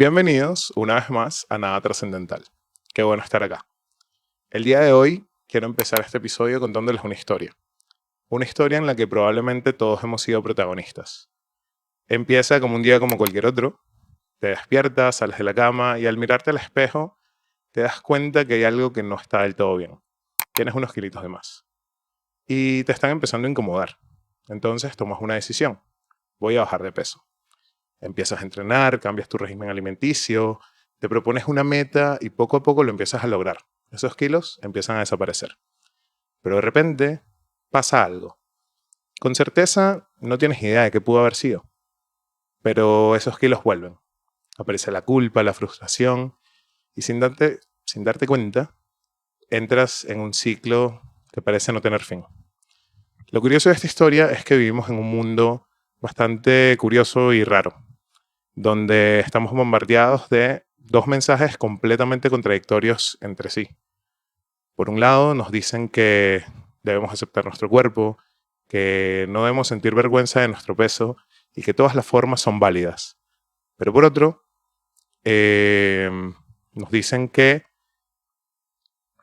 Bienvenidos una vez más a Nada Trascendental. Qué bueno estar acá. El día de hoy quiero empezar este episodio contándoles una historia. Una historia en la que probablemente todos hemos sido protagonistas. Empieza como un día como cualquier otro. Te despiertas, sales de la cama y al mirarte al espejo te das cuenta que hay algo que no está del todo bien. Tienes unos kilitos de más. Y te están empezando a incomodar. Entonces tomas una decisión. Voy a bajar de peso. Empiezas a entrenar, cambias tu régimen alimenticio, te propones una meta y poco a poco lo empiezas a lograr. Esos kilos empiezan a desaparecer. Pero de repente pasa algo. Con certeza no tienes idea de qué pudo haber sido. Pero esos kilos vuelven. Aparece la culpa, la frustración y sin darte cuenta, entras en un ciclo que parece no tener fin. Lo curioso de esta historia es que vivimos en un mundo bastante curioso y raro, donde estamos bombardeados de dos mensajes completamente contradictorios entre sí. Por un lado, nos dicen que debemos aceptar nuestro cuerpo, que no debemos sentir vergüenza de nuestro peso y que todas las formas son válidas. Pero por otro, nos dicen que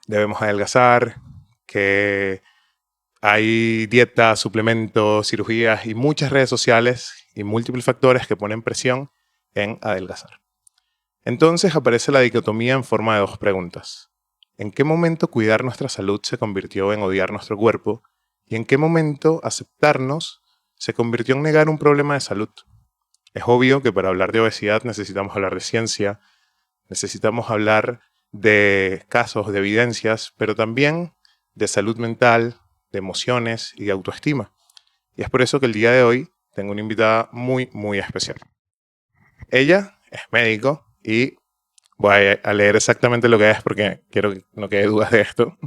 debemos adelgazar, que hay dietas, suplementos, cirugías y muchas redes sociales y múltiples factores que ponen presión en adelgazar. Entonces aparece la dicotomía en forma de dos preguntas. ¿En qué momento cuidar nuestra salud se convirtió en odiar nuestro cuerpo? ¿Y en qué momento aceptarnos se convirtió en negar un problema de salud? Es obvio que para hablar de obesidad necesitamos hablar de ciencia, necesitamos hablar de casos, de evidencias, pero también de salud mental, de emociones y de autoestima. Y es por eso que el día de hoy tengo una invitada muy, muy especial. Ella es médico y voy a leer exactamente lo que es porque quiero que no quede dudas de esto.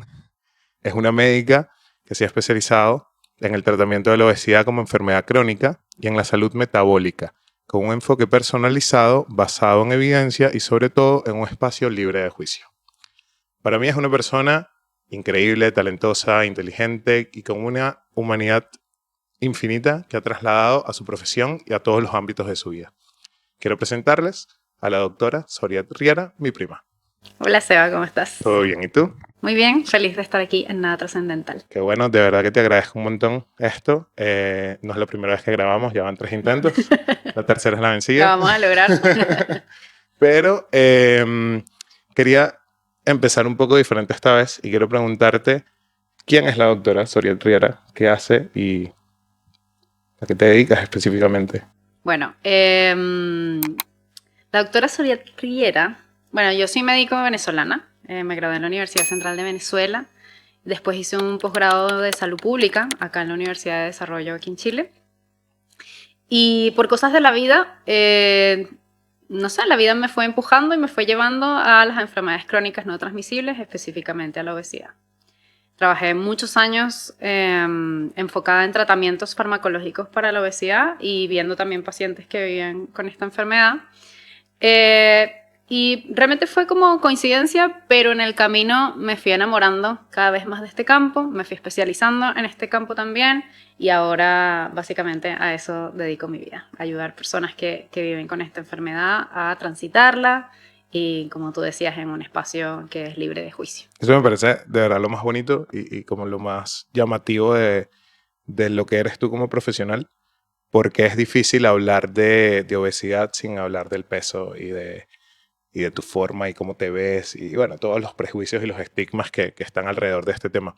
Es una médica que se ha especializado en el tratamiento de la obesidad como enfermedad crónica y en la salud metabólica, con un enfoque personalizado, basado en evidencia y sobre todo en un espacio libre de juicio. Para mí es una persona increíble, talentosa, inteligente y con una humanidad infinita que ha trasladado a su profesión y a todos los ámbitos de su vida. Quiero presentarles a la doctora Soriat Riera, mi prima. Hola Seba, ¿cómo estás? ¿Todo bien? ¿Y tú? Muy bien, feliz de estar aquí en Nada Trascendental. Qué bueno, de verdad que te agradezco un montón esto. No es la primera vez que grabamos, ya van 3 intentos. La tercera es la Lo vencida. vamos a lograr. Pero quería empezar un poco diferente esta vez y quiero preguntarte quién es la doctora Soriat Riera, qué hace y a qué te dedicas específicamente. Bueno, la doctora Soria Riera, bueno, yo soy médico venezolana, me gradué en la Universidad Central de Venezuela, después hice un posgrado de salud pública acá en la Universidad de Desarrollo aquí en Chile. Y por cosas de la vida, no sé, la vida me fue empujando y me fue llevando a las enfermedades crónicas no transmisibles, específicamente a la obesidad. Trabajé muchos años enfocada en tratamientos farmacológicos para la obesidad y viendo también pacientes que vivían con esta enfermedad. Y realmente fue como coincidencia, pero en el camino me fui enamorando cada vez más de este campo, me fui especializando en este campo también y ahora básicamente a eso dedico mi vida, a ayudar personas que viven con esta enfermedad a transitarla y, como tú decías, en un espacio que es libre de juicio. Eso me parece de verdad lo más bonito y como lo más llamativo de lo que eres tú como profesional, porque es difícil hablar de obesidad sin hablar del peso y de tu forma y cómo te ves y bueno, todos los prejuicios y los estigmas que están alrededor de este tema.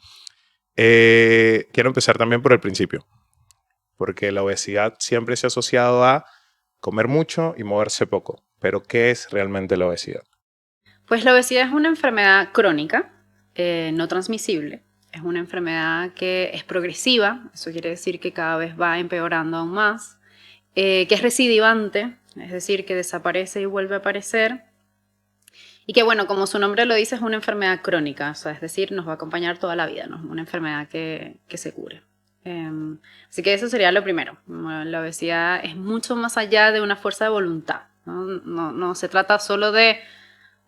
Quiero empezar también por el principio, porque la obesidad siempre se ha asociado a comer mucho y moverse poco. Pero ¿qué es realmente la obesidad? Pues la obesidad es una enfermedad crónica, no transmisible. Es una enfermedad que es progresiva, eso quiere decir que cada vez va empeorando aún más, que es recidivante, es decir, que desaparece y vuelve a aparecer, y que, bueno, como su nombre lo dice, es una enfermedad crónica, o sea, es decir, nos va a acompañar toda la vida, no es una enfermedad que se cure. Así que eso sería lo primero. La obesidad es mucho más allá de una fuerza de voluntad, ¿no? No se trata solo de,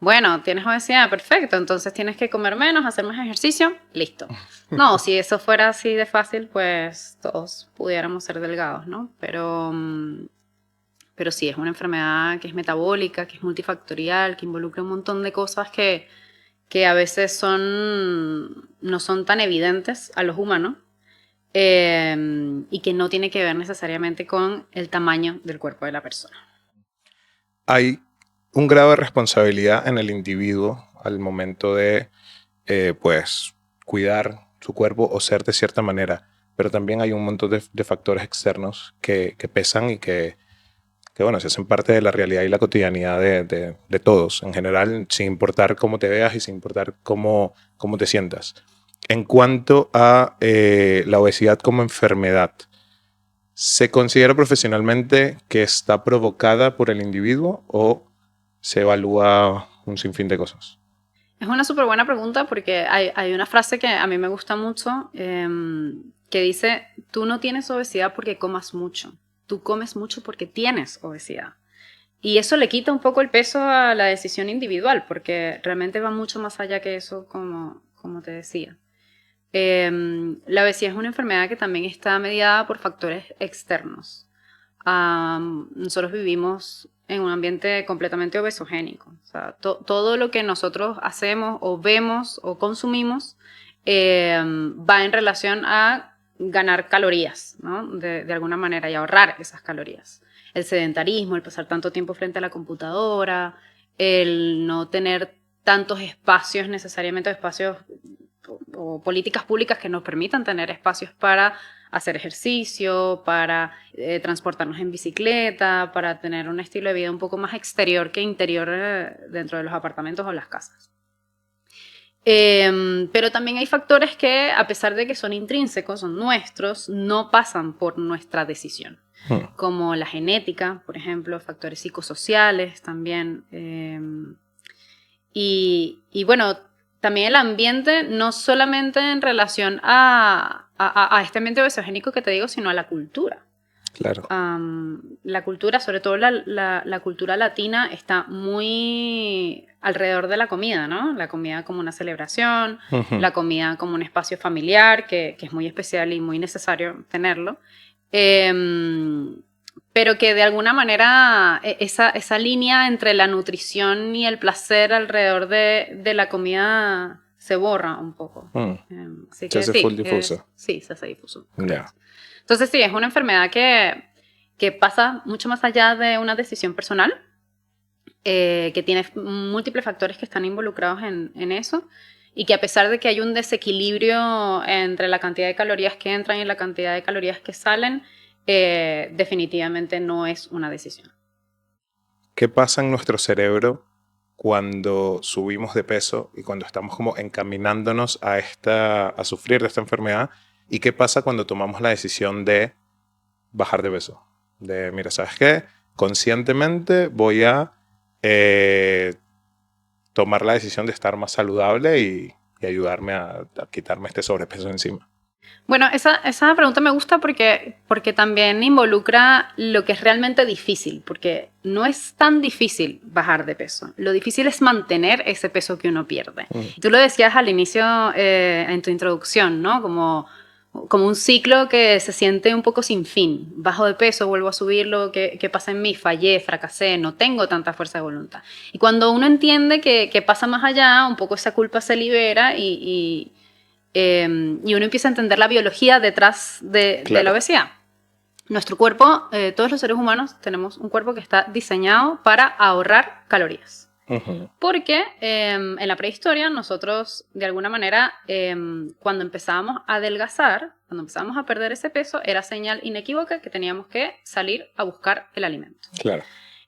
bueno, tienes obesidad, perfecto, entonces tienes que comer menos, hacer más ejercicio, listo. No, si eso fuera así de fácil, pues todos pudiéramos ser delgados, ¿no? pero sí, es una enfermedad que es metabólica, que es multifactorial, que involucra un montón de cosas que a veces no son tan evidentes a los humanos, y que no tiene que ver necesariamente con el tamaño del cuerpo de la persona. Hay un grado de responsabilidad en el individuo al momento de, pues, cuidar su cuerpo o ser de cierta manera, pero también hay un montón de factores externos que pesan y que, bueno, se hacen parte de la realidad y la cotidianidad de todos, en general, sin importar cómo te veas y sin importar cómo te sientas. En cuanto a la obesidad como enfermedad, ¿se considera profesionalmente que está provocada por el individuo o se evalúa un sinfín de cosas? Es una súper buena pregunta porque hay una frase que a mí me gusta mucho, que dice, tú no tienes obesidad porque comas mucho, tú comes mucho porque tienes obesidad. Y eso le quita un poco el peso a la decisión individual, porque realmente va mucho más allá que eso, como te decía. La obesidad es una enfermedad que también está mediada por factores externos. Nosotros vivimos en un ambiente completamente obesogénico. O sea, todo lo que nosotros hacemos o vemos o consumimos va en relación a ganar calorías, ¿no? De alguna manera, y ahorrar esas calorías. El sedentarismo, el pasar tanto tiempo frente a la computadora, el no tener tantos espacios, necesariamente espacios o políticas públicas que nos permitan tener espacios para hacer ejercicio, para transportarnos en bicicleta, para tener un estilo de vida un poco más exterior que interior dentro de los apartamentos o las casas. Pero también hay factores que, a pesar de que son intrínsecos, son nuestros, no pasan por nuestra decisión. Como la genética, por ejemplo, factores psicosociales también. Y bueno, también el ambiente, no solamente en relación a este ambiente obesogénico que te digo, sino a la cultura. Claro. La cultura, sobre todo la cultura latina, está muy alrededor de la comida, ¿no? La comida como una celebración, la comida como un espacio familiar, que es muy especial y muy necesario tenerlo. Pero que de alguna manera esa línea entre la nutrición y el placer alrededor de la comida se borra un poco. Así se que hace full difuso. Sí, se hace difuso. Yeah. Entonces sí, es una enfermedad que pasa mucho más allá de una decisión personal, que tiene múltiples factores que están involucrados en eso, y que a pesar de que hay un desequilibrio entre la cantidad de calorías que entran y la cantidad de calorías que salen, definitivamente no es una decisión. ¿Qué pasa en nuestro cerebro cuando subimos de peso y cuando estamos como encaminándonos a sufrir de esta enfermedad? ¿Y qué pasa cuando tomamos la decisión de bajar de peso? De, mira, ¿sabes qué? Conscientemente voy a tomar la decisión de estar más saludable y ayudarme a quitarme este sobrepeso encima. Bueno, esa pregunta me gusta porque también involucra lo que es realmente difícil, porque no es tan difícil bajar de peso. Lo difícil es mantener ese peso que uno pierde. Tú lo decías al inicio, en tu introducción, ¿no? Como un ciclo que se siente un poco sin fin. Bajo de peso, vuelvo a subirlo, ¿qué pasa en mí? Fallé, fracasé, no tengo tanta fuerza de voluntad. Y cuando uno entiende que pasa más allá, un poco esa culpa se libera y uno empieza a entender la biología detrás de la obesidad. Nuestro cuerpo, todos los seres humanos tenemos un cuerpo que está diseñado para ahorrar calorías. Porque en la prehistoria nosotros, de alguna manera, cuando empezábamos a adelgazar, cuando empezábamos a perder ese peso, era señal inequívoca que teníamos que salir a buscar el alimento. Claro.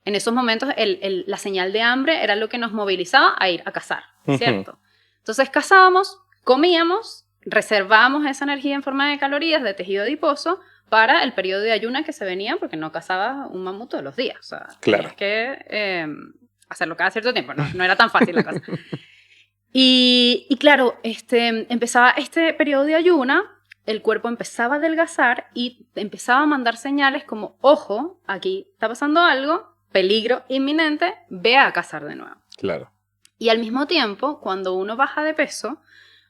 En esos momentos la señal de hambre era lo que nos movilizaba a ir a cazar, ¿cierto? Entonces cazábamos, comíamos, reservábamos esa energía en forma de calorías, de tejido adiposo, para el periodo de ayuna que se venía, porque no cazabas un mamut todos los días. O sea, tenías que hacerlo cada cierto tiempo, no era tan fácil la cosa. Y claro, empezaba este periodo de ayuna, el cuerpo empezaba a adelgazar y empezaba a mandar señales como, ojo, aquí está pasando algo, peligro inminente, ve a cazar de nuevo. Claro. Y al mismo tiempo, cuando uno baja de peso,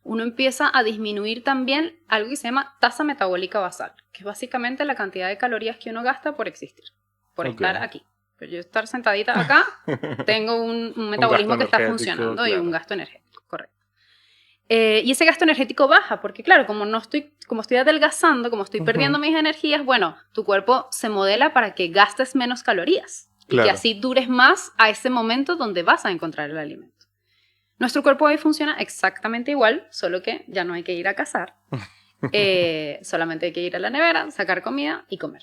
uno empieza a disminuir también algo que se llama tasa metabólica basal, que es básicamente la cantidad de calorías que uno gasta por existir, por Ok. estar aquí. Pero yo estar sentadita acá, tengo un metabolismo que está energético, funcionando y claro. un gasto energético, correcto. Y ese gasto energético baja, porque claro, como estoy adelgazando, como estoy perdiendo mis energías, bueno, tu cuerpo se modela para que gastes menos calorías y que Claro. así dures más a ese momento donde vas a encontrar el alimento. Nuestro cuerpo hoy funciona exactamente igual, solo que ya no hay que ir a cazar. Solamente hay que ir a la nevera, sacar comida y comer.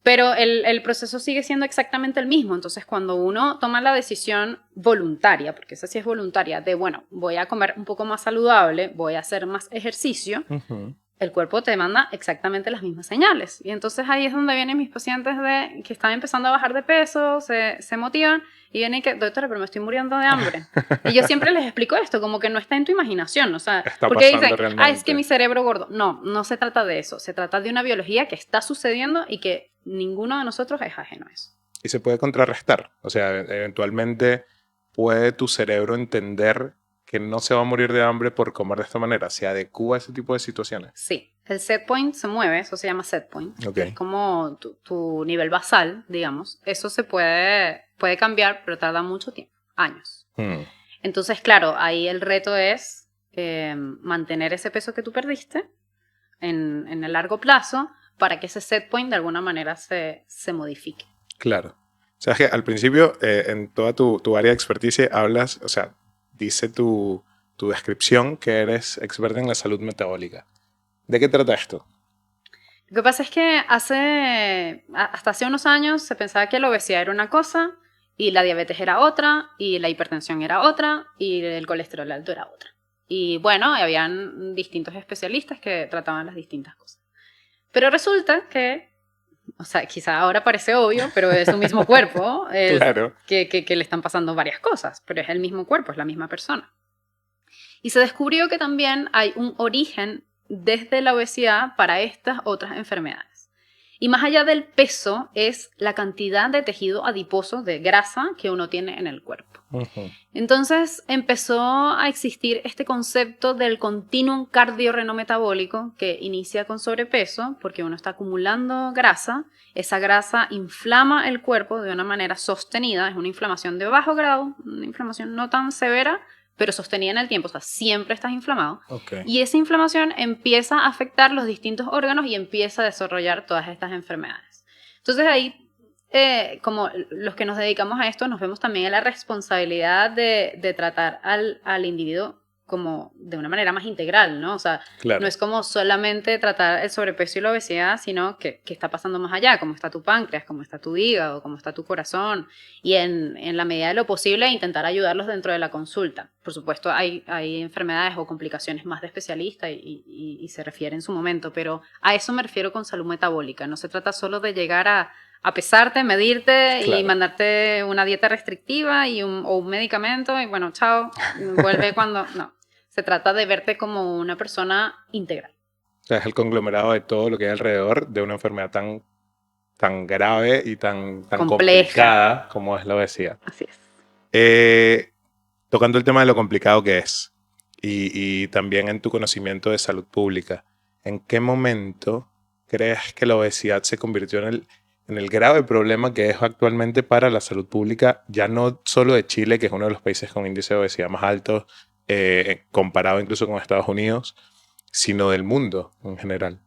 Pero el proceso sigue siendo exactamente el mismo. Entonces, cuando uno toma la decisión voluntaria, porque esa sí es voluntaria, de, bueno, voy a comer un poco más saludable, voy a hacer más ejercicio, Ujú. el cuerpo te manda exactamente las mismas señales. Y entonces ahí es donde vienen mis pacientes que están empezando a bajar de peso, se motivan y vienen que, doctora, pero me estoy muriendo de hambre. Y yo siempre les explico esto, como que no está en tu imaginación, o sea, Está porque pasando dicen, realmente. es que mi cerebro gordo. No, no se trata de eso, se trata de una biología que está sucediendo y que ninguno de nosotros es ajeno a eso. Y se puede contrarrestar. O sea, eventualmente puede tu cerebro entender que no se va a morir de hambre por comer de esta manera. Se adecúa a ese tipo de situaciones. Sí, el set point se mueve, eso se llama set point, Ok. que es como tu nivel basal, digamos. Eso se puede cambiar, pero tarda mucho tiempo, años. Hmm. Entonces, claro, ahí el reto es mantener ese peso que tú perdiste en el largo plazo para que ese set point de alguna manera se modifique. Claro. O sea, es que al principio, en toda tu área de experticia, hablas, o sea, dice tu descripción que eres experta en la salud metabólica. ¿De qué trata esto? Lo que pasa es que hasta hace unos años se pensaba que la obesidad era una cosa y la diabetes era otra y la hipertensión era otra y el colesterol alto era otra. Y bueno, habían distintos especialistas que trataban las distintas cosas. Pero resulta que, o sea, quizá ahora parece obvio, pero es un mismo cuerpo, es Claro. que le están pasando varias cosas, pero es el mismo cuerpo, es la misma persona. Y se descubrió que también hay un origen desde la obesidad para estas otras enfermedades. Y más allá del peso es la cantidad de tejido adiposo, de grasa que uno tiene en el cuerpo. Ujú. Entonces empezó a existir este concepto del continuum cardiorrenometabólico que inicia con sobrepeso porque uno está acumulando grasa, esa grasa inflama el cuerpo de una manera sostenida, es una inflamación de bajo grado, una inflamación no tan severa, pero sostenida en el tiempo, o sea, siempre estás inflamado. Ok. Y esa inflamación empieza a afectar los distintos órganos y empieza a desarrollar todas estas enfermedades. Entonces ahí como los que nos dedicamos a esto, nos vemos también en la responsabilidad de tratar al individuo como de una manera más integral, ¿no? O sea, Claro. no es como solamente tratar el sobrepeso y la obesidad, sino que está pasando más allá, cómo está tu páncreas, cómo está tu hígado, cómo está tu corazón, y en la medida de lo posible intentar ayudarlos dentro de la consulta. Por supuesto, hay enfermedades o complicaciones más de especialista y se refiere en su momento, pero a eso me refiero con salud metabólica. No se trata solo de llegar a pesarte, medirte Claro. y mandarte una dieta restrictiva o un medicamento y bueno, chao, vuelve cuando... No, se trata de verte como una persona integral. O sea, es el conglomerado de todo lo que hay alrededor de una enfermedad tan grave y tan Compleja. complicada como es la obesidad. Así es. Tocando el tema de lo complicado que es y también en tu conocimiento de salud pública, ¿en qué momento crees que la obesidad se convirtió en el grave problema que es actualmente para la salud pública, ya no solo de Chile, que es uno de los países con índice de obesidad más altos, comparado incluso con Estados Unidos, sino del mundo en general?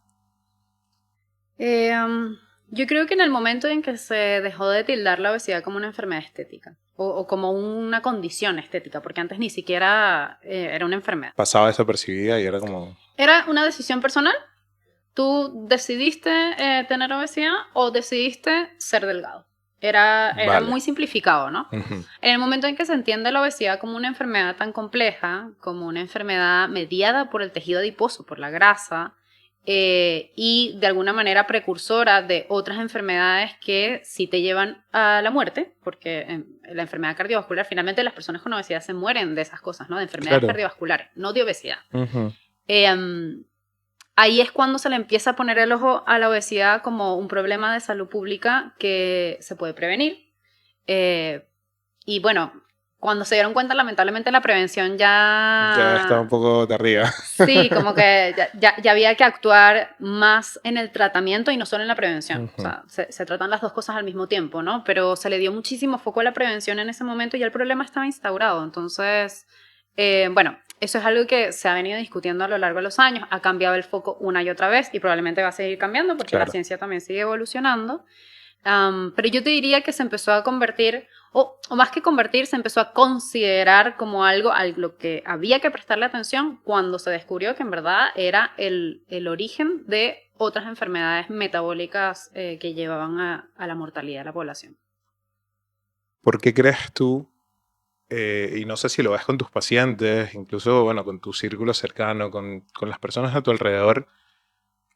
Yo creo que en el momento en que se dejó de tildar la obesidad como una enfermedad estética o como una condición estética, porque antes ni siquiera era una enfermedad. Pasaba desapercibida y era como... Era una decisión personal. Tú decidiste tener obesidad o decidiste ser delgado. Era Vale. muy simplificado, ¿no? Ujú. En el momento en que se entiende la obesidad como una enfermedad tan compleja, como una enfermedad mediada por el tejido adiposo, por la grasa, y de alguna manera precursora de otras enfermedades que sí te llevan a la muerte, porque la enfermedad cardiovascular, finalmente las personas con obesidad se mueren de esas cosas, ¿no? De enfermedades Claro. cardiovasculares, no de obesidad. Ujú. Ahí es cuando se le empieza a poner el ojo a la obesidad como un problema de salud pública que se puede prevenir. Y bueno, cuando se dieron cuenta, lamentablemente la prevención Ya está un ya... poco de arriba. Sí, como que ya había que actuar más en el tratamiento y no solo en la prevención. O Ujú. sea, se tratan las dos cosas al mismo tiempo, ¿no? Pero se le dio muchísimo foco a la prevención en ese momento y ya el problema estaba instaurado. Entonces, bueno, eso es algo que se ha venido discutiendo a lo largo de los años, ha cambiado el foco una y otra vez y probablemente va a seguir cambiando porque la Claro. ciencia también sigue evolucionando. Pero yo te diría que se empezó a convertir, o más que convertir, se empezó a considerar como algo a lo que había que prestarle atención cuando se descubrió que en verdad era el origen de otras enfermedades metabólicas que llevaban a la mortalidad de la población. ¿Por qué crees tú, y no sé si lo ves con tus pacientes, incluso, bueno, con tu círculo cercano, con las personas a tu alrededor,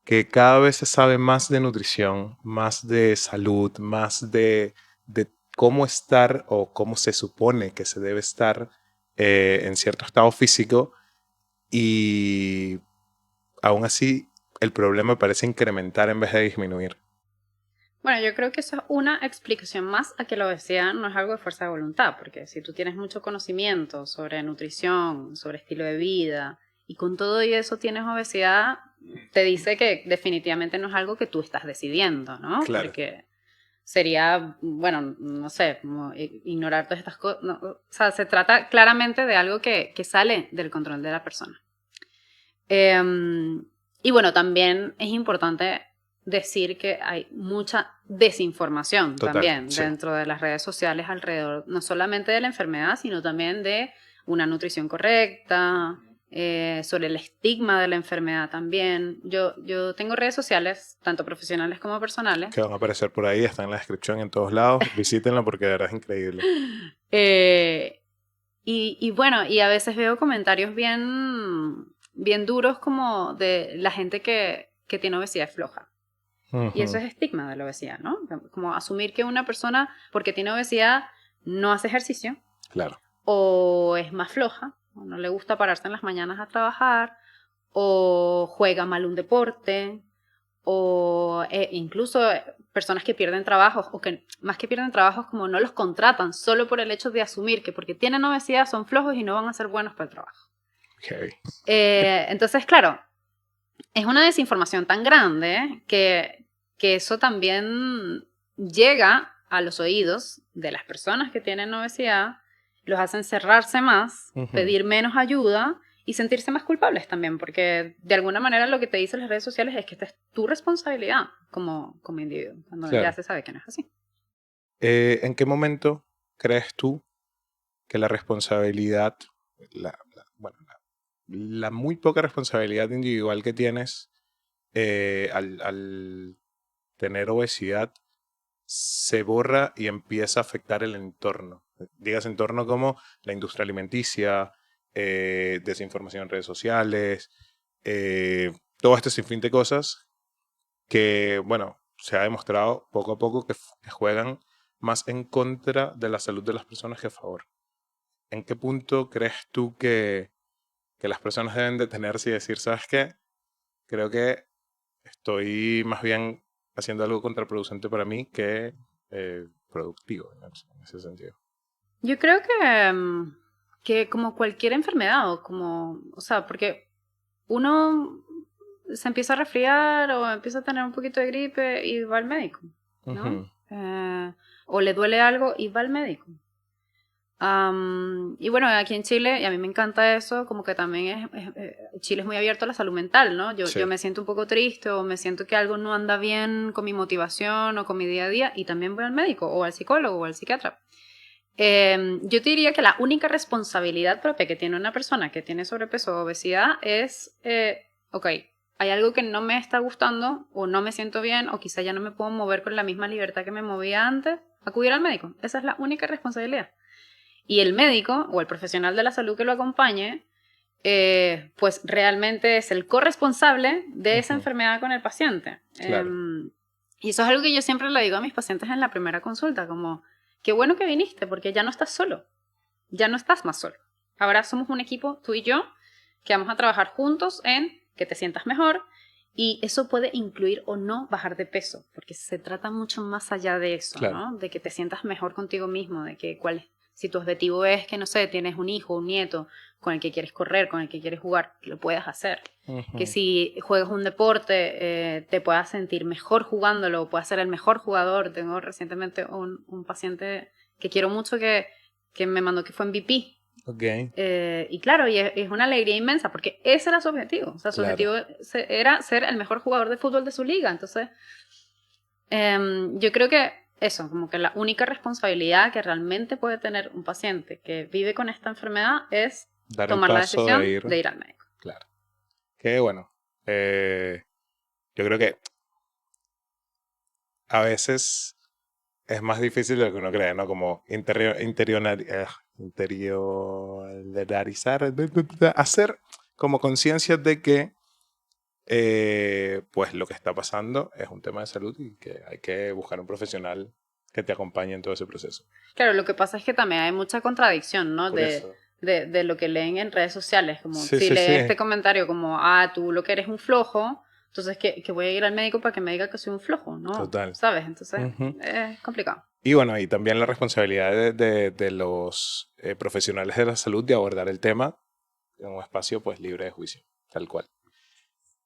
que cada vez se sabe más de nutrición, más de salud, más de cómo estar o cómo se supone que se debe estar en cierto estado físico y aún así el problema parece incrementar en vez de disminuir? Bueno, yo creo que eso es una explicación más a que la obesidad no es algo de fuerza de voluntad, porque si tú tienes mucho conocimiento sobre nutrición, sobre estilo de vida, y con todo y eso tienes obesidad, te dice que definitivamente no es algo que tú estás decidiendo, ¿no? Claro, Porque sería, bueno, no sé, como ignorar todas estas cosas. No, o sea, se trata claramente de algo que sale del control de la persona. Y bueno, también es importante decir que hay mucha desinformación total, también sí. dentro de las redes sociales alrededor, no solamente de la enfermedad, sino también de una nutrición correcta, sobre el estigma de la enfermedad también. Yo tengo redes sociales, tanto profesionales como personales. Que van a aparecer por ahí, están en la descripción en todos lados. Visítenla porque de verdad es increíble. Eh, y bueno, y a veces veo comentarios bien duros como de la gente que tiene obesidad floja. Y eso Ujú. es estigma de la obesidad, ¿no? Como asumir que una persona, porque tiene obesidad, no hace ejercicio, Claro, o es más floja, o no le gusta pararse en las mañanas a trabajar, o juega mal un deporte, o incluso personas que pierden trabajos, o que más que pierden trabajos, como no los contratan, solo por el hecho de asumir que porque tienen obesidad son flojos y no van a ser buenos para el trabajo. heavy. Entonces, claro, es una desinformación tan grande que eso también llega a los oídos de las personas que tienen obesidad, los hacen cerrarse más, Ujú. pedir menos ayuda y sentirse más culpables también, porque de alguna manera lo que te dicen las redes sociales es que esta es tu responsabilidad como individuo, cuando ya Claro. se sabe que no es así. ¿En qué momento crees tú que la responsabilidad, bueno, la muy poca responsabilidad individual que tienes al tener obesidad se borra y empieza a afectar el entorno? Digas entorno como la industria alimenticia, desinformación en redes sociales, todo este sinfín de cosas que, bueno, se ha demostrado poco a poco que juegan más en contra de la salud de las personas que a favor. ¿En qué punto crees tú que las personas deben detenerse y decir, ¿sabes qué? Creo que estoy más bien haciendo algo contraproducente para mí que productivo en ese sentido? Yo creo que como cualquier enfermedad, o sea, porque uno se empieza a resfriar o empieza a tener un poquito de gripe y va al médico, ¿no? Ujú. O le duele algo y va al médico. Y bueno, aquí en Chile, y a mí me encanta eso, como que también Chile es muy abierto a la salud mental, ¿no? Yo Sí, me siento un poco triste o me siento que algo no anda bien con mi motivación o con mi día a día y también voy al médico o al psicólogo o al psiquiatra. Yo te diría que la única responsabilidad propia que tiene una persona que tiene sobrepeso o obesidad es, ok, hay algo que no me está gustando o no me siento bien o quizá ya no me puedo mover con la misma libertad que me movía antes, acudir al médico. Esa es la única responsabilidad. Y el médico o el profesional de la salud que lo acompañe, pues realmente es el corresponsable de esa ujú, enfermedad con el paciente. claro, Y eso es algo que yo siempre le digo a mis pacientes en la primera consulta, como, qué bueno que viniste, porque ya no estás solo, ya no estás más solo. Ahora somos un equipo, tú y yo, que vamos a trabajar juntos en que te sientas mejor y eso puede incluir o no bajar de peso, porque se trata mucho más allá de eso, claro. ¿no? De que te sientas mejor contigo mismo, de que Si tu objetivo es que, no sé, tienes un hijo, un nieto con el que quieres correr, con el que quieres jugar, que lo puedas hacer. Que si juegas un deporte, te puedas sentir mejor jugándolo, puedas ser el mejor jugador. Tengo recientemente un paciente que quiero mucho que me mandó que fue MVP. Okay. Y claro, y es una alegría inmensa, porque ese era su objetivo. O sea, su objetivo era ser el mejor jugador de fútbol de su liga. Entonces, yo creo que eso, como que la única responsabilidad que realmente puede tener un paciente que vive con esta enfermedad es Dar tomar el la paso decisión de ir al médico. Claro. Que bueno, yo creo que a veces es más difícil de lo que uno cree, ¿no? Como interiorizar, hacer como conciencia de que pues lo que está pasando es un tema de salud y que hay que buscar un profesional que te acompañe en todo ese proceso. Claro, lo que pasa es que también hay mucha contradicción, ¿no? De lo que leen en redes sociales, como si lees este comentario como, tú lo que eres un flojo, entonces que voy a ir al médico para que me diga que soy un flojo, ¿no? Total. ¿Sabes? Entonces es complicado. Y bueno, y también la responsabilidad de los profesionales de la salud de abordar el tema en un espacio pues libre de juicio, tal cual.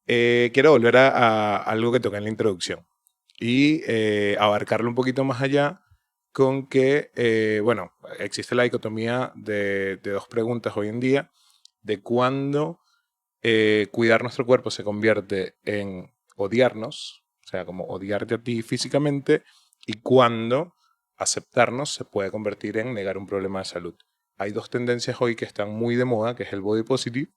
Quiero volver a algo que toqué en la introducción y abarcarlo un poquito más allá con que, bueno, existe la dicotomía de dos preguntas hoy en día, de cuándo cuidar nuestro cuerpo se convierte en odiarnos, o sea, como odiarte a ti físicamente, y cuándo aceptarnos se puede convertir en negar un problema de salud. Hay dos tendencias hoy que están muy de moda, que es el body positive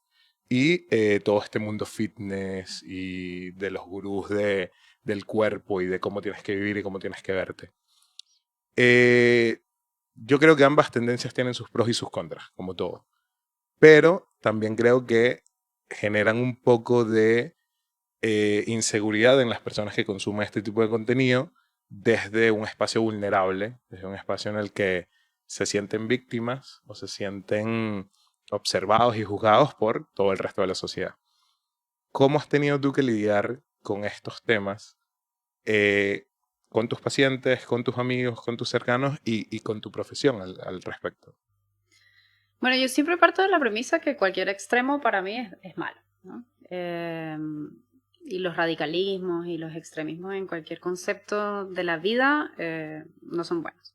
y todo este mundo fitness y de los gurús del cuerpo y de cómo tienes que vivir y cómo tienes que verte. Yo creo que ambas tendencias tienen sus pros y sus contras, como todo. Pero también creo que generan un poco de inseguridad en las personas que consumen este tipo de contenido desde un espacio vulnerable, desde un espacio en el que se sienten víctimas o se sienten observados y juzgados por todo el resto de la sociedad. ¿Cómo has tenido tú que lidiar con estos temas con tus pacientes, con tus amigos, con tus cercanos y con tu profesión al respecto? Bueno, yo siempre parto de la premisa que cualquier extremo para mí es malo, ¿no? Y los radicalismos y los extremismos en cualquier concepto de la vida no son buenos.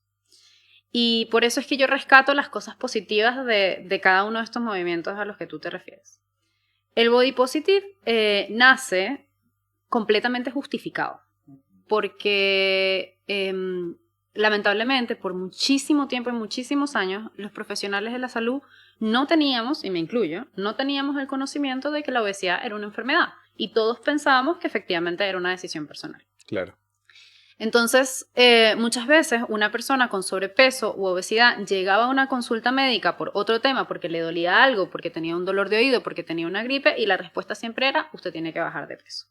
Y por eso es que yo rescato las cosas positivas de cada uno de estos movimientos a los que tú te refieres. El body positive nace completamente justificado, porque lamentablemente por muchísimo tiempo y muchísimos años los profesionales de la salud no teníamos, y me incluyo, no teníamos el conocimiento de que la obesidad era una enfermedad y todos pensábamos que efectivamente era una decisión personal. Claro. Entonces, muchas veces una persona con sobrepeso u obesidad llegaba a una consulta médica por otro tema, porque le dolía algo, porque tenía un dolor de oído, porque tenía una gripe, y la respuesta siempre era, usted tiene que bajar de peso.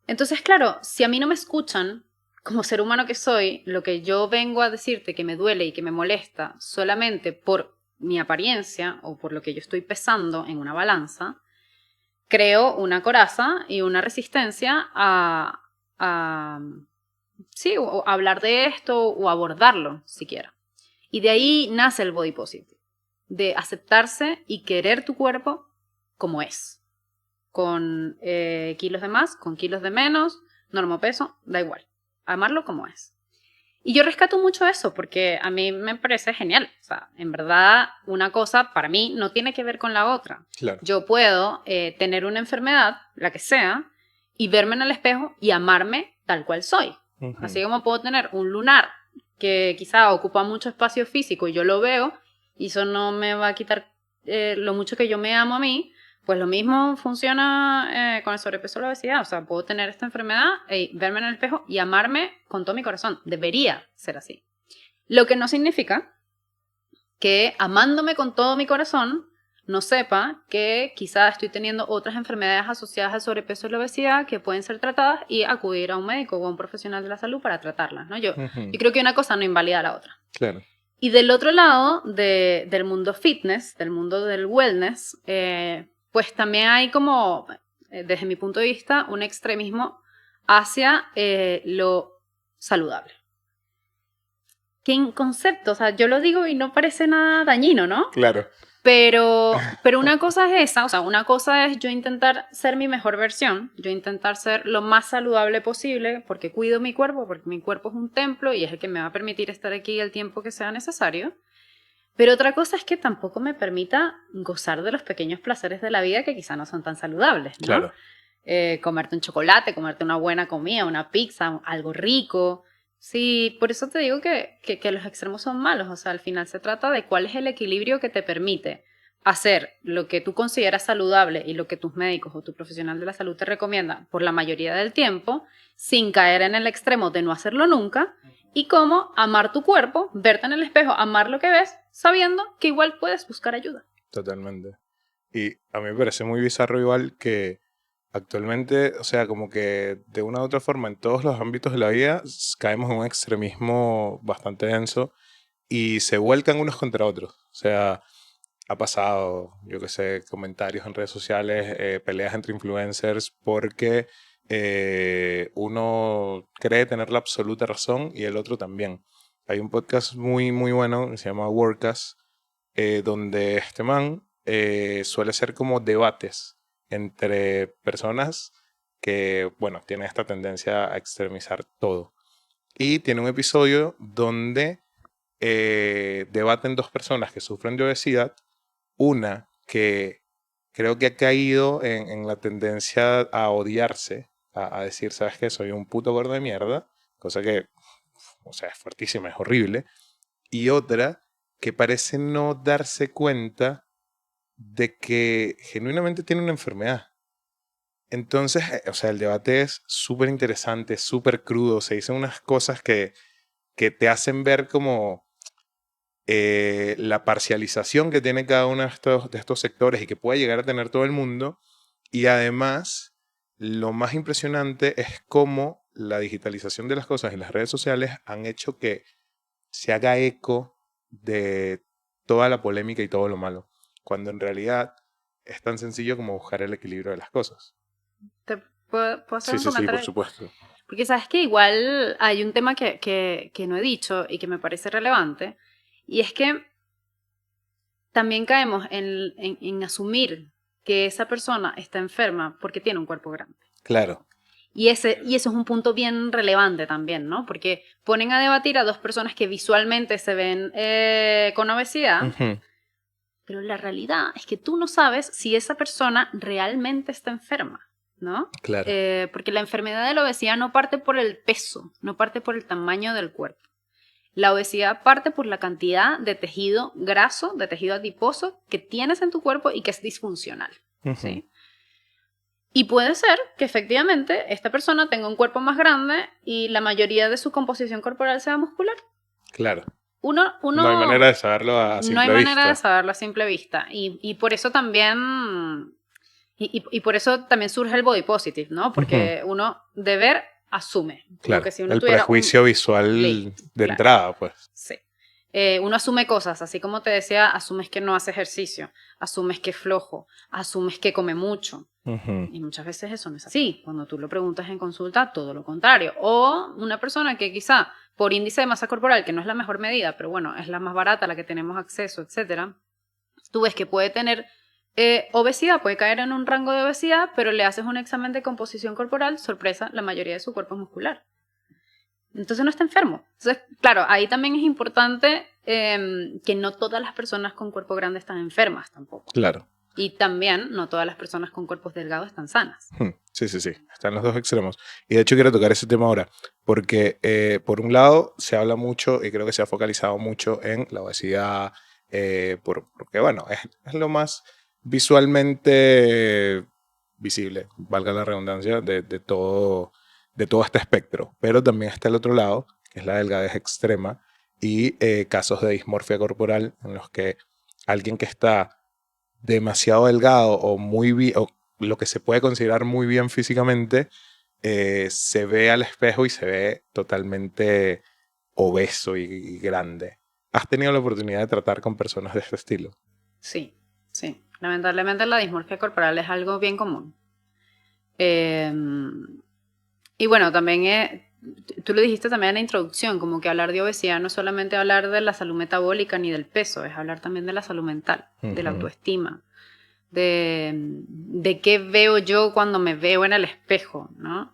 Entonces, claro, si a mí no me escuchan, como ser humano que soy, lo que yo vengo a decirte que me duele y que me molesta solamente por mi apariencia o por lo que yo estoy pesando en una balanza, creo una coraza y una resistencia sí, o hablar de esto o abordarlo siquiera. Y de ahí nace el body positive, de aceptarse y querer tu cuerpo como es, con kilos de más, con kilos de menos, normopeso, da igual, amarlo como es. Y yo rescato mucho eso porque a mí me parece genial. O sea, en verdad, una cosa para mí no tiene que ver con la otra. Claro. Yo puedo tener una enfermedad, la que sea, y verme en el espejo y amarme tal cual soy. Así como puedo tener un lunar que quizá ocupa mucho espacio físico y yo lo veo y eso no me va a quitar lo mucho que yo me amo a mí, pues lo mismo funciona con el sobrepeso o la obesidad. O sea, puedo tener esta enfermedad y verme en el espejo y amarme con todo mi corazón. Debería ser así. Lo que no significa que amándome con todo mi corazón no sepa que quizá estoy teniendo otras enfermedades asociadas al sobrepeso y la obesidad que pueden ser tratadas y acudir a un médico o a un profesional de la salud para tratarlas, ¿no? Yo creo que una cosa no invalida a la otra. Claro. Y del otro lado del mundo fitness, del mundo del wellness, pues también hay como, desde mi punto de vista, un extremismo hacia lo saludable. que en concepto, o sea, yo lo digo y no parece nada dañino, ¿no? Claro. Pero una cosa es esa, o sea, una cosa es yo intentar ser mi mejor versión, yo intentar ser lo más saludable posible, porque cuido mi cuerpo, porque mi cuerpo es un templo y es el que me va a permitir estar aquí el tiempo que sea necesario. Pero otra cosa es que tampoco me permita gozar de los pequeños placeres de la vida que quizá no son tan saludables, ¿no? Claro. Comerte un chocolate, comerte una buena comida, una pizza, algo rico. Sí, por eso te digo que los extremos son malos. O sea, al final se trata de cuál es el equilibrio que te permite hacer lo que tú consideras saludable y lo que tus médicos o tu profesional de la salud te recomienda por la mayoría del tiempo, sin caer en el extremo de no hacerlo nunca, y cómo amar tu cuerpo, verte en el espejo, amar lo que ves, sabiendo que igual puedes buscar ayuda. Totalmente. Y a mí me parece muy bizarro igual que actualmente, o sea, como que de una u otra forma en todos los ámbitos de la vida caemos en un extremismo bastante denso y se vuelcan unos contra otros. O sea, ha pasado, yo qué sé, comentarios en redes sociales, peleas entre influencers porque uno cree tener la absoluta razón y el otro también. Hay un podcast muy, muy bueno que se llama Workas, donde este man suele ser como debates entre personas que, bueno, tienen esta tendencia a extremizar todo. Y tiene un episodio donde debaten dos personas que sufren de obesidad, una que creo que ha caído en la tendencia a odiarse, a decir, ¿sabes qué? Soy un puto gordo de mierda, cosa que, o sea, es fuertísima, es horrible. Y otra que parece no darse cuenta de que genuinamente tiene una enfermedad. Entonces, o sea, el debate es súper interesante, súper crudo, se dicen unas cosas que te hacen ver como la parcialización que tiene cada uno de estos sectores y que puede llegar a tener todo el mundo. Y además, lo más impresionante es cómo la digitalización de las cosas y las redes sociales han hecho que se haga eco de toda la polémica y todo lo malo, cuando en realidad es tan sencillo como buscar el equilibrio de las cosas. ¿Te puedo hacer Sí, un sí, sí, por comentario? supuesto. Porque sabes que igual hay un tema que no he dicho y que me parece relevante, y es que también caemos en asumir que esa persona está enferma porque tiene un cuerpo grande. Claro. Y eso es un punto bien relevante también, ¿no? Porque ponen a debatir a dos personas que visualmente se ven con obesidad, Ujú. pero la realidad es que tú no sabes si esa persona realmente está enferma, ¿no? Claro. Porque la enfermedad de la obesidad no parte por el peso, no parte por el tamaño del cuerpo. La obesidad parte por la cantidad de tejido graso, de tejido adiposo que tienes en tu cuerpo y que es disfuncional, Ujú. ¿sí? Y puede ser que efectivamente esta persona tenga un cuerpo más grande y la mayoría de su composición corporal sea muscular. Claro. Uno No hay manera de saberlo a no hay simple manera de vista. saberlo a simple vista. Y por eso también, y por eso también surge el body positive, ¿no? Ujú. Porque uno de ver asume. Como Claro. que si uno El tuviera un... prejuicio visual Listo, de claro. entrada, pues. Sí. Uno asume cosas, así como te decía, asumes que no hace ejercicio, asumes que es flojo, asumes que come mucho. Ujú. Y muchas veces eso no es así. Cuando tú lo preguntas en consulta, todo lo contrario. O una persona que quizá por índice de masa corporal, que no es la mejor medida, pero bueno, es la más barata, la que tenemos acceso, etcétera, tú ves que puede tener obesidad, puede caer en un rango de obesidad, pero le haces un examen de composición corporal, sorpresa, la mayoría de su cuerpo es muscular. Entonces no está enfermo. Entonces, claro, ahí también es importante que no todas las personas con cuerpo grande están enfermas tampoco. Claro. Y también no todas las personas con cuerpos delgados están sanas. Sí, sí, sí. Están los dos extremos. Y de hecho quiero tocar ese tema ahora, porque por un lado se habla mucho y creo que se ha focalizado mucho en la obesidad, porque bueno, es lo más visualmente visible, valga la redundancia, de todo este espectro. Pero también está el otro lado, que es la delgadez extrema y casos de dismorfia corporal en los que alguien que está demasiado delgado o o lo que se puede considerar muy bien físicamente, se ve al espejo y se ve totalmente obeso y grande. ¿Has tenido la oportunidad de tratar con personas de este estilo? Sí, sí. Lamentablemente la dismorfia corporal es algo bien común. Y bueno, también tú lo dijiste también en la introducción, como que hablar de obesidad no es solamente hablar de la salud metabólica ni del peso, es hablar también de la salud mental, de la autoestima, de qué veo yo cuando me veo en el espejo, ¿no?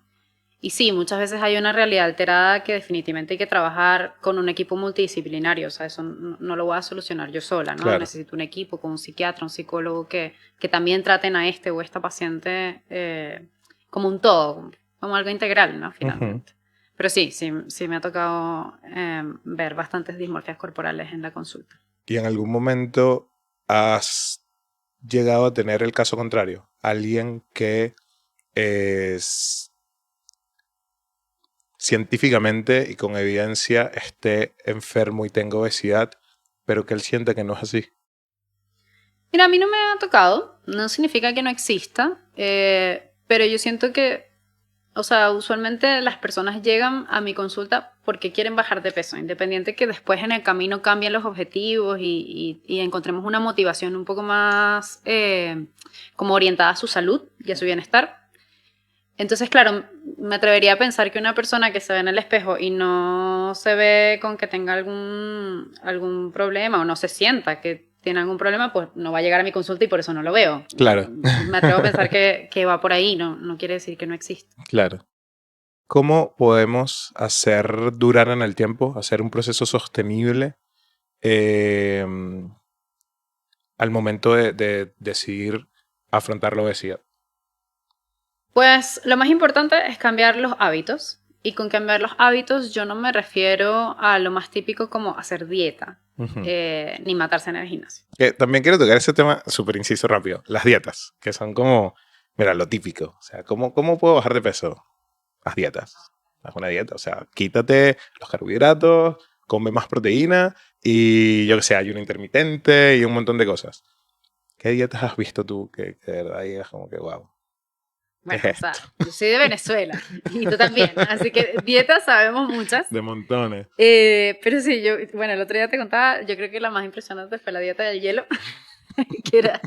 Y sí, muchas veces hay una realidad alterada que definitivamente hay que trabajar con un equipo multidisciplinario, o sea, eso no lo voy a solucionar yo sola, ¿no? Claro. Necesito un equipo con un psiquiatra, un psicólogo que también traten a este o esta paciente como un todo, como algo integral, ¿no? Finalmente. Pero sí me ha tocado ver bastantes dismorfias corporales en la consulta. ¿Y en algún momento has llegado a tener el caso contrario? Alguien que es científicamente y con evidencia esté enfermo y tenga obesidad, pero que él siente que no es así. Mira, a mí no me ha tocado, no significa que no exista, pero yo siento que, o sea, usualmente las personas llegan a mi consulta porque quieren bajar de peso, independiente que después en el camino cambien los objetivos y encontremos una motivación un poco más como orientada a su salud y a su bienestar. Entonces, claro, me atrevería a pensar que una persona que se ve en el espejo y no se ve con que tenga algún problema o no se sienta que tiene algún problema, pues no va a llegar a mi consulta y por eso no lo veo. Claro. Me atrevo a pensar que va por ahí, no quiere decir que no existe. Claro. ¿Cómo podemos hacer durar en el tiempo, hacer un proceso sostenible al momento de decidir afrontar la obesidad? Pues lo más importante es cambiar los hábitos. Y con cambiar los hábitos yo no me refiero a lo más típico como hacer dieta, ni matarse en el gimnasio. También quiero tocar ese tema, súper inciso rápido, las dietas, que son como, mira, lo típico. O sea, ¿cómo puedo bajar de peso? Haz dietas. Haz una dieta. O sea, quítate los carbohidratos, come más proteína y yo que sé, ayuno intermitente y un montón de cosas. ¿Qué dietas has visto tú que de verdad digas como que wow? Bueno, o sea, yo soy de Venezuela y tú también, así que dietas sabemos muchas. De montones. Pero sí, bueno, el otro día te contaba, yo creo que la más impresionante fue la dieta del hielo, que era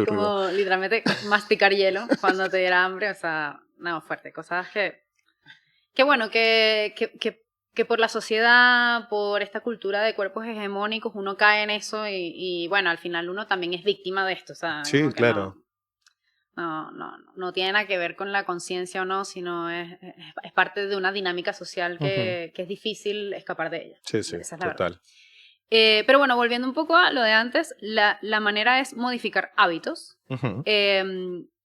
como literalmente masticar hielo cuando te diera hambre, o sea, no, fuerte, cosas que bueno, que por la sociedad, por esta cultura de cuerpos hegemónicos, uno cae en eso y bueno, al final uno también es víctima de esto, o sea, Sí, como que claro. no tiene nada que ver con la conciencia o no, sino es parte de una dinámica social que es difícil escapar de ella. Sí, Esa es la total. verdad. Pero bueno, volviendo un poco a lo de antes, la manera es modificar hábitos.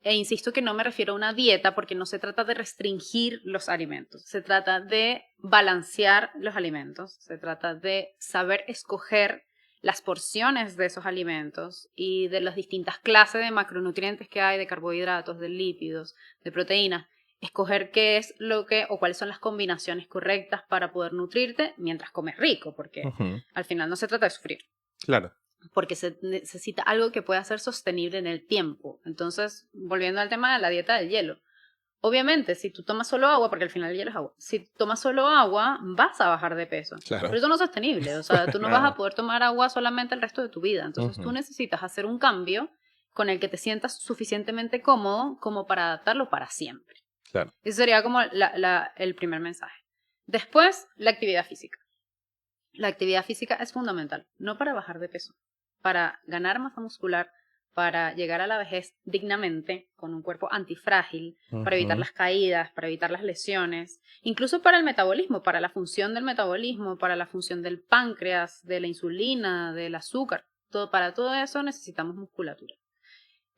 E insisto que no me refiero a una dieta porque no se trata de restringir los alimentos, se trata de balancear los alimentos, se trata de saber escoger las porciones de esos alimentos y de las distintas clases de macronutrientes que hay, de carbohidratos, de lípidos, de proteínas, escoger qué es lo que o cuáles son las combinaciones correctas para poder nutrirte mientras comes rico, porque al final no se trata de sufrir. Claro. Porque se necesita algo que pueda ser sostenible en el tiempo. Entonces, volviendo al tema de la dieta del hielo. Obviamente, si tú tomas solo agua, porque al final el hielo es agua, si tomas solo agua, vas a bajar de peso. Claro. Pero eso no es sostenible, o sea, tú no vas a poder tomar agua solamente el resto de tu vida. Entonces tú necesitas hacer un cambio con el que te sientas suficientemente cómodo como para adaptarlo para siempre. Claro. Ese sería como el primer mensaje. Después, la actividad física. La actividad física es fundamental, no para bajar de peso, para ganar masa muscular, para llegar a la vejez dignamente, con un cuerpo antifrágil, para evitar las caídas, para evitar las lesiones, incluso para el metabolismo, para la función del metabolismo, para la función del páncreas, de la insulina, del azúcar. Para todo eso necesitamos musculatura.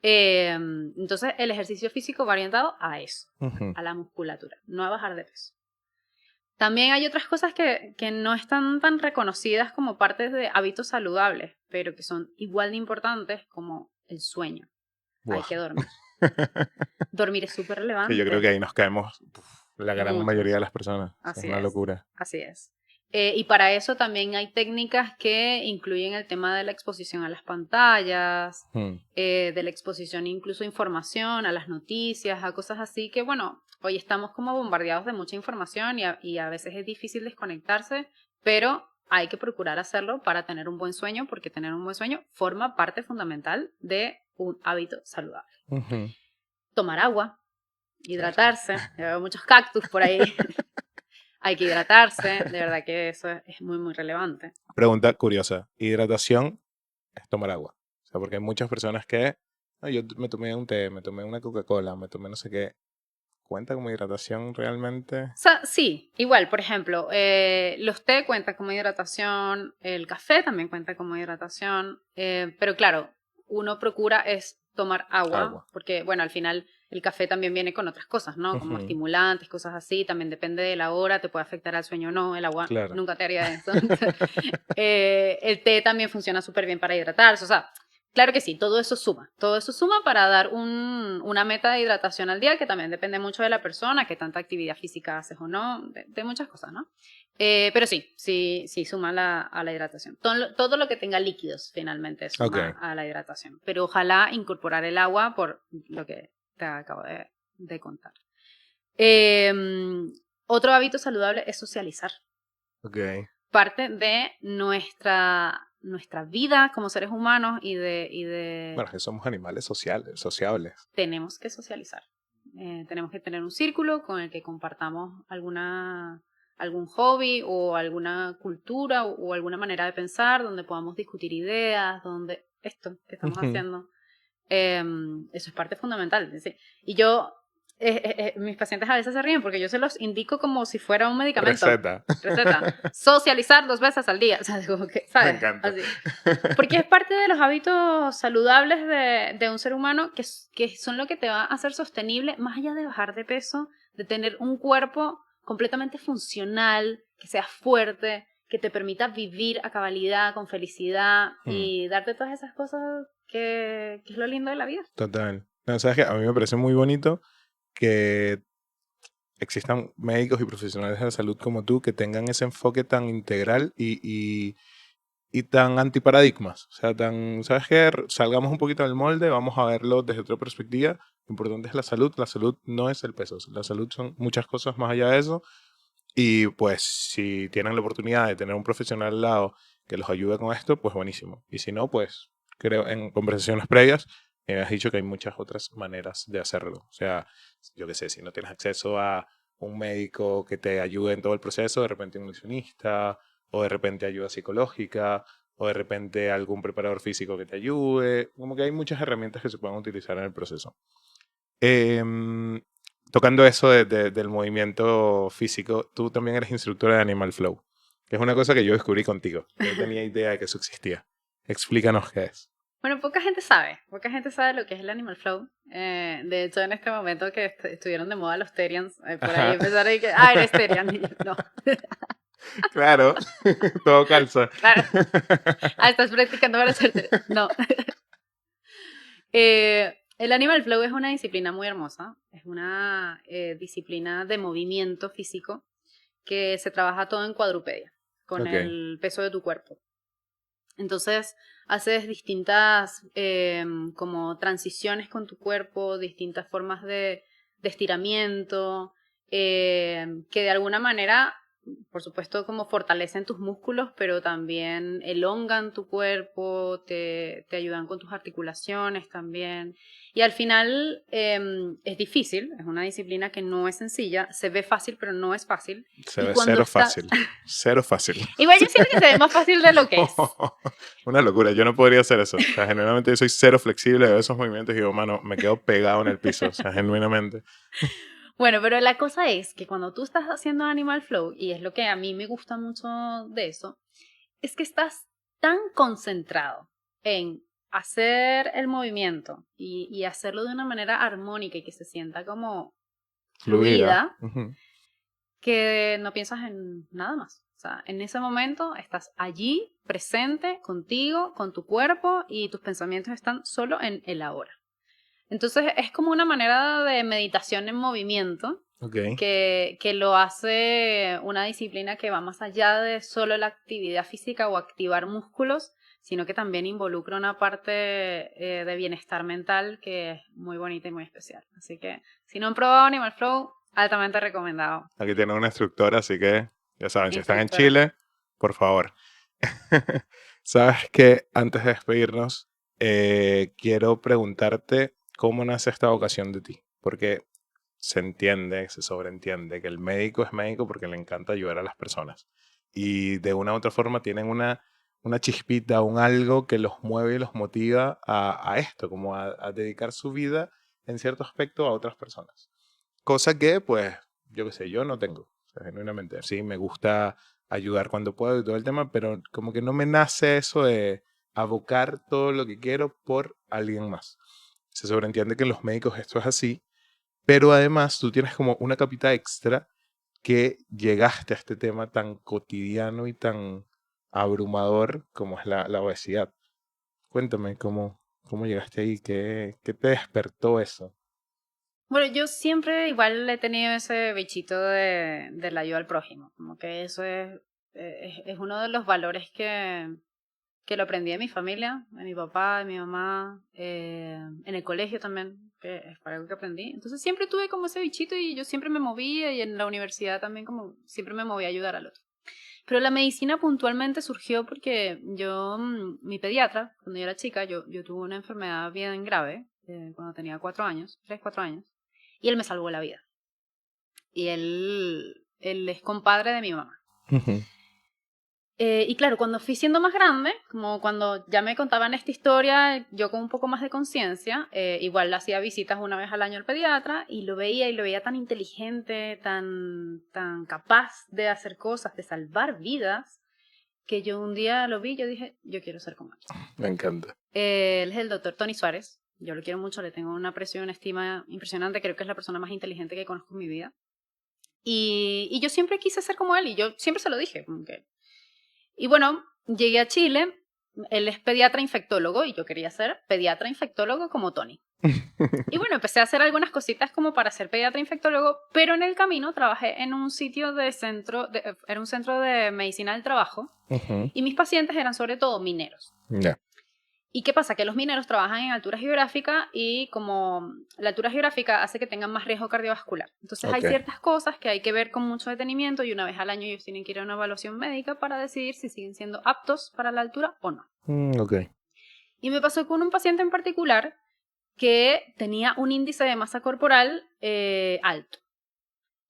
Entonces el ejercicio físico va orientado a eso, a la musculatura, no a bajar de peso. También hay otras cosas que no están tan reconocidas como partes de hábitos saludables, pero que son igual de importantes como el sueño. Wow. Hay que dormir. Dormir es súper relevante. Que yo creo que ahí nos caemos la gran mayoría de las personas. Así es una locura. Así es. Y para eso también hay técnicas que incluyen el tema de la exposición a las pantallas, de la exposición incluso a información, a las noticias, a cosas así que, bueno, hoy estamos como bombardeados de mucha información y a veces es difícil desconectarse, pero hay que procurar hacerlo para tener un buen sueño, porque tener un buen sueño forma parte fundamental de un hábito saludable. Tomar agua, hidratarse, veo muchos cactus por ahí. Hay que hidratarse, de verdad que eso es muy, muy relevante. Pregunta curiosa. ¿Hidratación es tomar agua? O sea, porque hay muchas personas que, "No, yo me tomé un té, me tomé una Coca-Cola, me tomé no sé qué". ¿Cuenta como hidratación realmente? O sea, sí, igual, por ejemplo, los té cuentan como hidratación, el café también cuenta como hidratación, pero claro, uno procura es tomar agua, Agua. porque bueno, al final el café también viene con otras cosas, ¿no? Como Ujú, estimulantes, cosas así, también depende de la hora, te puede afectar al sueño o no, el agua claro. nunca te haría eso. El té también funciona súper bien para hidratarse, o sea, claro que sí, todo eso suma para dar una meta de hidratación al día, que también depende mucho de la persona, qué tanta actividad física haces o no, de muchas cosas, ¿no? Pero sí, sí, sí suma a la hidratación. Todo lo que tenga líquidos finalmente Ok. suma a la hidratación, pero ojalá incorporar el agua por lo que te acabo de contar. Otro hábito saludable es socializar. Ok. Parte de nuestra vida como seres humanos Bueno, que somos animales sociales, sociables. tenemos que socializar. Tenemos que tener un círculo con el que compartamos algún hobby o alguna cultura o alguna manera de pensar, donde podamos discutir ideas, donde esto que estamos Ujú. haciendo, eso es parte fundamental. ¿Sí? Y yo, mis pacientes a veces se ríen porque yo se los indico como si fuera un medicamento. Receta. Receta. Socializar 2 veces al día. O sea, como que, Me ¿sabes? encanta. Así. Porque es parte de los hábitos saludables de un ser humano que son lo que te va a hacer sostenible, más allá de bajar de peso, de tener un cuerpo completamente funcional, que sea fuerte, que te permita vivir a cabalidad, con felicidad Mm, y darte todas esas cosas que es lo lindo de la vida. total. No, ¿sabes qué? A mí me parece muy bonito que existan médicos y profesionales de la salud como tú que tengan ese enfoque tan integral y tan antiparadigmas. O sea, tan, ¿sabes qué? Salgamos un poquito del molde, vamos a verlo desde otra perspectiva. Lo importante es la salud. La salud no es el peso. La salud son muchas cosas más allá de eso. Y pues si tienen la oportunidad de tener un profesional al lado que los ayude con esto, pues buenísimo. Y si no, pues creo en conversaciones previas me has dicho que hay muchas otras maneras de hacerlo. O sea, yo qué sé, si no tienes acceso a un médico que te ayude en todo el proceso, de repente un nutricionista, o de repente ayuda psicológica, o de repente algún preparador físico que te ayude. Como que hay muchas herramientas que se pueden utilizar en el proceso. Em, Tocando eso del movimiento físico, tú también eres instructora de Animal Flow, que es una cosa que yo descubrí contigo. Yo no tenía idea de que eso existía. Explícanos qué es. Bueno, poca gente sabe lo que es el Animal Flow. De hecho, en este momento que estuvieron de moda los Terians, por ahí Ajá, empezaron a decir, eres Terian. Y yo, no, claro, todo calza. claro, estás practicando para ser Terian. No. El Animal Flow es una disciplina muy hermosa. Es una disciplina de movimiento físico que se trabaja todo en cuadrupedia, con Ok, el peso de tu cuerpo. Entonces, haces distintas como transiciones con tu cuerpo, distintas formas de estiramiento, que de alguna manera, por supuesto, como fortalecen tus músculos, pero también elongan tu cuerpo, te ayudan con tus articulaciones también. Y al final es difícil, es una disciplina que no es sencilla, se ve fácil, pero no es fácil. se Y ve cuando cero está, fácil. Cero fácil. igual yo siento que se ve más fácil de lo que es. Una locura, yo no podría hacer eso. O sea, genuinamente yo soy cero flexible de esos movimientos y digo, mano, me quedo pegado en el piso. O sea, genuinamente. Bueno, pero la cosa es que cuando tú estás haciendo Animal Flow, y es lo que a mí me gusta mucho de eso, es que estás tan concentrado en hacer el movimiento y hacerlo de una manera armónica y que se sienta como Fluida. fluida, Ujú. que no piensas en nada más. O sea, en ese momento estás allí, presente, contigo, con tu cuerpo y tus pensamientos están solo en el ahora. Entonces es como una manera de meditación en movimiento Ok. que lo hace una disciplina que va más allá de solo la actividad física o activar músculos, sino que también involucra una parte de bienestar mental que es muy bonita y muy especial. Así que si no han probado Animal Flow, altamente recomendado. Aquí tienen una instructora, así que ya saben, si están en Instructora. Chile, por favor. Sabes que antes de despedirnos, quiero preguntarte cómo nace esta vocación de ti. Porque se entiende, se sobreentiende que el médico es médico porque le encanta ayudar a las personas. Y de una u otra forma tienen una chispita, un algo que los mueve y los motiva a esto, como a dedicar su vida en cierto aspecto a otras personas. Cosa que, pues, yo qué sé, yo no tengo, o sea, genuinamente. Sí, me gusta ayudar cuando puedo y todo el tema, pero como que no me nace eso de abocar todo lo que quiero por alguien más. Se sobreentiende que en los médicos esto es así, pero además tú tienes como una capita extra que llegaste a este tema tan cotidiano y tan abrumador como es la obesidad. Cuéntame cómo llegaste ahí, qué te despertó eso. Bueno, yo siempre igual he tenido ese bichito de la ayuda al prójimo, como que eso es uno de los valores que lo aprendí de mi familia, de mi papá, de mi mamá, en el colegio también, que es algo que aprendí. Entonces siempre tuve como ese bichito y yo siempre me movía y en la universidad también como siempre me movía a ayudar al otro. Pero la medicina puntualmente surgió porque yo, mi pediatra, cuando yo era chica, yo tuve una enfermedad bien grave, cuando tenía 4 años, 3, 4 años, y él me salvó la vida. Y él es compadre de mi mamá. Ujú. Y claro, cuando fui siendo más grande, como cuando ya me contaban esta historia, yo con un poco más de conciencia, igual le hacía visitas una vez al año al pediatra y lo veía tan inteligente, tan capaz de hacer cosas, de salvar vidas, que yo un día lo vi y yo dije, yo quiero ser como él. Me encanta. Él es el doctor Tony Suárez, yo lo quiero mucho, le tengo una aprecio y una estima impresionante, creo que es la persona más inteligente que conozco en mi vida. Y yo siempre quise ser como él y yo siempre se lo dije, como que y bueno, llegué a Chile, él es pediatra infectólogo y yo quería ser pediatra infectólogo como Tony. Y bueno, empecé a hacer algunas cositas como para ser pediatra infectólogo, pero en el camino trabajé en un sitio era un centro de medicina del trabajo Ujú. y mis pacientes eran sobre todo mineros. Ya, ¿Y qué pasa? Que los mineros trabajan en altura geográfica y como la altura geográfica hace que tengan más riesgo cardiovascular. Entonces hay ok. ciertas cosas que hay que ver con mucho detenimiento y una vez al año ellos tienen que ir a una evaluación médica para decidir si siguen siendo aptos para la altura o no. Ok. Y me pasó con un paciente en particular que tenía un índice de masa corporal alto.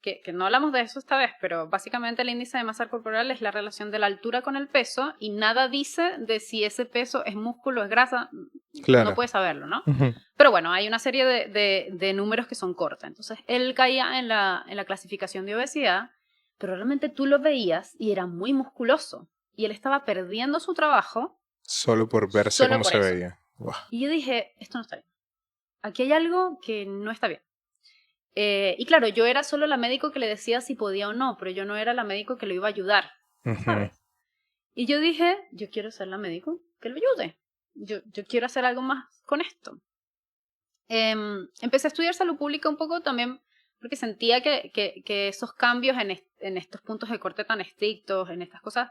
Que no hablamos de eso esta vez, pero básicamente el índice de masa corporal es la relación de la altura con el peso y nada dice de si ese peso es músculo o es grasa, no Claro. puedes saberlo, ¿no? Ujú. Pero bueno, hay una serie de números que son cortos. Entonces, él caía en la clasificación de obesidad, pero realmente tú lo veías y era muy musculoso. Y él estaba perdiendo su trabajo Solo por verse solo cómo por se eso. veía. Guau. Y yo dije, esto no está bien. Aquí hay algo que no está bien. Y claro, yo era solo la médico que le decía si podía o no, pero yo no era la médico que lo iba a ayudar, Ujú. ¿sabes? Y yo dije, yo quiero ser la médico que lo ayude. Yo quiero hacer algo más con esto. Empecé a estudiar salud pública un poco también porque sentía que esos cambios en estos puntos de corte tan estrictos, en estas cosas,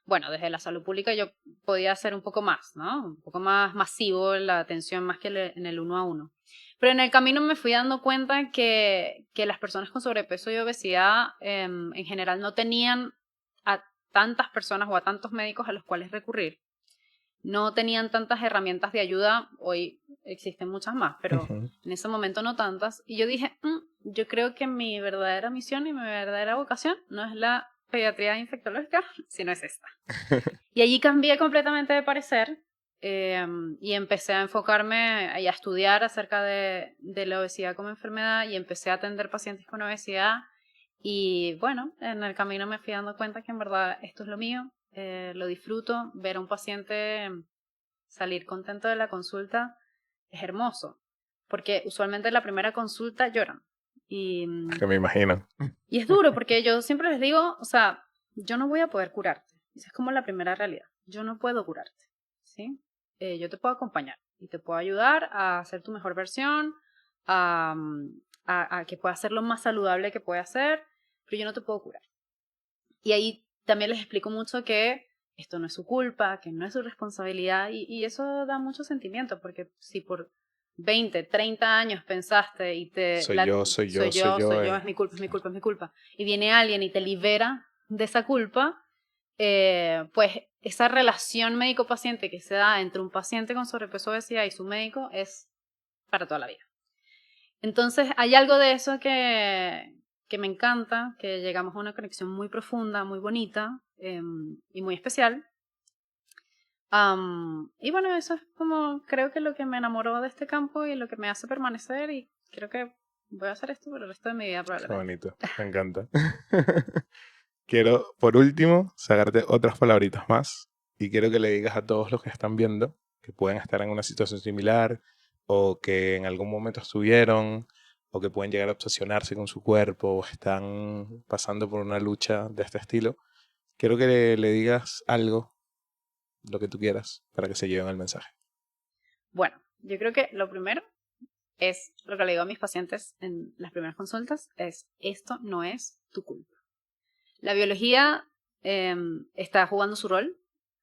bueno, desde la salud pública yo podía hacer un poco más, ¿no? Un poco más masivo la atención más que en el uno a uno. Pero en el camino me fui dando cuenta que las personas con sobrepeso y obesidad en general no tenían a tantas personas o a tantos médicos a los cuales recurrir. No tenían tantas herramientas de ayuda, hoy existen muchas más, pero Ujú. en ese momento no tantas. Y yo dije, yo creo que mi verdadera misión y mi verdadera vocación no es la pediatría infectológica, sino es esta. Y allí cambié completamente de parecer y empecé a enfocarme y a estudiar acerca de la obesidad como enfermedad y empecé a atender pacientes con obesidad. Y bueno, en el camino me fui dando cuenta que en verdad esto es lo mío, lo disfruto, ver a un paciente salir contento de la consulta es hermoso, porque usualmente en la primera consulta lloran. Y, Que me imagino. y es duro, porque yo siempre les digo, o sea, yo no voy a poder curarte. Esa es como la primera realidad. Yo no puedo curarte, ¿sí? Yo te puedo acompañar y te puedo ayudar a hacer tu mejor versión, a, a que puedas ser lo más saludable que puedas ser, pero yo no te puedo curar. Y ahí también les explico mucho que esto no es su culpa, que no es su responsabilidad y eso da mucho sentimiento porque si por 20, 30 años pensaste y Soy yo, soy yo, soy soy yo. yo, es mi culpa, es mi culpa, es mi culpa, y viene alguien y te libera de esa culpa, pues esa relación médico-paciente que se da entre un paciente con sobrepeso o obesidad y su médico es para toda la vida. Entonces, hay algo de eso que me encanta, que llegamos a una conexión muy profunda, muy bonita y muy especial. Y bueno, eso es como, creo que lo que me enamoró de este campo y lo que me hace permanecer, y creo que voy a hacer esto por el resto de mi vida Qué probablemente. bonito, me encanta. Quiero, por último, sacarte otras palabritas más y quiero que le digas a todos los que están viendo que pueden estar en una situación similar o que en algún momento estuvieron o que pueden llegar a obsesionarse con su cuerpo o están pasando por una lucha de este estilo. Quiero que le digas algo, lo que tú quieras, para que se lleven el mensaje. Bueno, yo creo que lo primero es lo que le digo a mis pacientes en las primeras consultas, es esto no es tu culpa. La biología está jugando su rol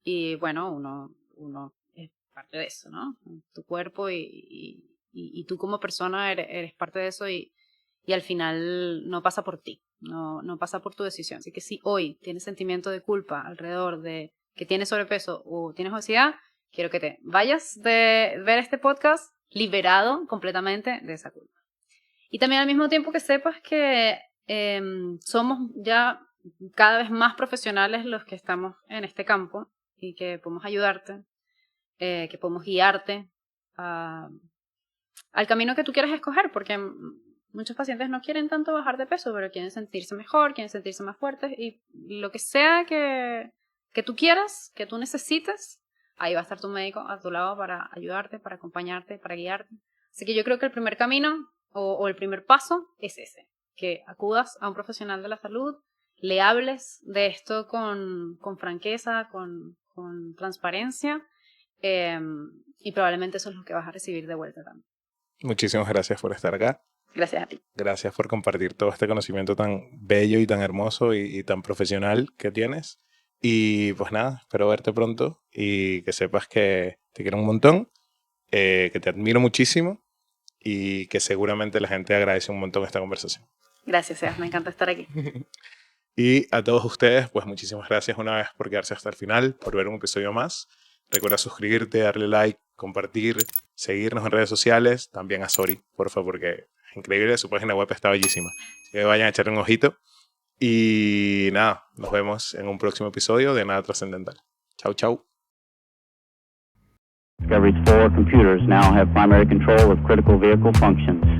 y bueno, uno es parte de eso, ¿no? Tu cuerpo y tú como persona eres parte de eso y al final no pasa por ti, no pasa por tu decisión. Así que si hoy tienes sentimiento de culpa alrededor de que tienes sobrepeso o tienes obesidad, quiero que te vayas de ver este podcast liberado completamente de esa culpa. Y también al mismo tiempo que sepas que somos ya cada vez más profesionales los que estamos en este campo y que podemos ayudarte, que podemos guiarte al camino que tú quieras escoger, porque muchos pacientes no quieren tanto bajar de peso, pero quieren sentirse mejor, quieren sentirse más fuertes y lo que sea que tú quieras, que tú necesites, ahí va a estar tu médico a tu lado para ayudarte, para acompañarte, para guiarte. Así que yo creo que el primer camino o el primer paso es ese, que acudas a un profesional de la salud, le hables de esto con franqueza, con transparencia, y probablemente eso es lo que vas a recibir de vuelta también. Muchísimas gracias por estar acá. Gracias a ti. Gracias por compartir todo este conocimiento tan bello y tan hermoso y tan profesional que tienes. Y pues nada, espero verte pronto y que sepas que te quiero un montón, que te admiro muchísimo y que seguramente la gente agradece un montón esta conversación. Gracias, Sebas, me encanta estar aquí. Y a todos ustedes, pues muchísimas gracias una vez por quedarse hasta el final, por ver un episodio más. Recuerda suscribirte, darle like, compartir, seguirnos en redes sociales, también a Sori, porfa, porque es increíble, su página web está bellísima. Así que vayan a echarle un ojito. Y nada, nos vemos en un próximo episodio de Nada Trascendental. Chau, chau. Discovery's 4 computers now have primary control of critical vehicle functions.